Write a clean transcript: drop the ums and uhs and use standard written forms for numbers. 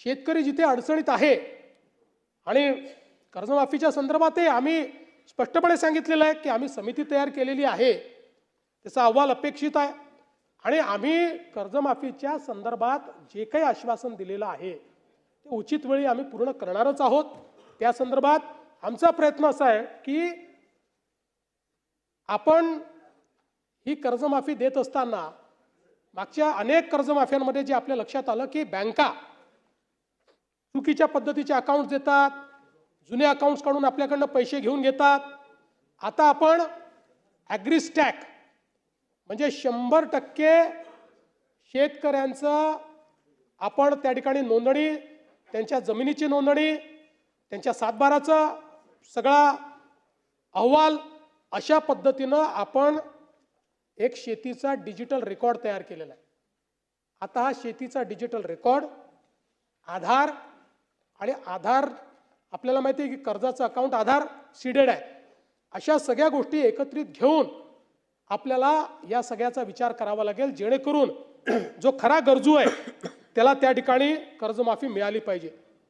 शेतकरी जिथे अडचणीत आहे आणि कर्जमाफीच्या संदर्भातही आम्ही स्पष्टपणे सांगितलेलं आहे की आम्ही समिती तयार केलेली आहे, त्याचा अहवाल अपेक्षित आहे आणि आम्ही कर्जमाफीच्या संदर्भात जे काही आश्वासन दिलेलं आहे ते उचित वेळी आम्ही पूर्ण करणारच आहोत। त्या संदर्भात आमचा प्रयत्न असा आहे की आपण ही कर्जमाफी देत असताना मागच्या अनेक कर्जमाफ्यांमध्ये जे आपल्या लक्षात आलं की बँका चुकीच्या पद्धतीचे अकाउंट देतात, जुने अकाउंट्स काढून आपल्याकडनं पैसे घेऊन घेतात। आता आपण ॲग्रीस्टॅक म्हणजे 100% शेतकऱ्यांचं आपण त्या ठिकाणी नोंदणी, त्यांच्या जमिनीची नोंदणी, त्यांच्या सातबाराचा सगळा अहवाल अशा पद्धतीनं आपण एक शेतीचा डिजिटल रेकॉर्ड तयार केलेला आहे। आता हा शेतीचा डिजिटल रेकॉर्ड आधार आणि आधार आपल्याला माहिती आहे की कर्जाचं अकाउंट आधार सीडेड आहे, अशा सगळ्या गोष्टी एकत्रित घेऊन आपल्याला या सगळ्याचा विचार करावा लागेल जेणेकरून जो खरा गरजू आहे त्याला त्या ठिकाणी कर्जमाफी मिळाली पाहिजे।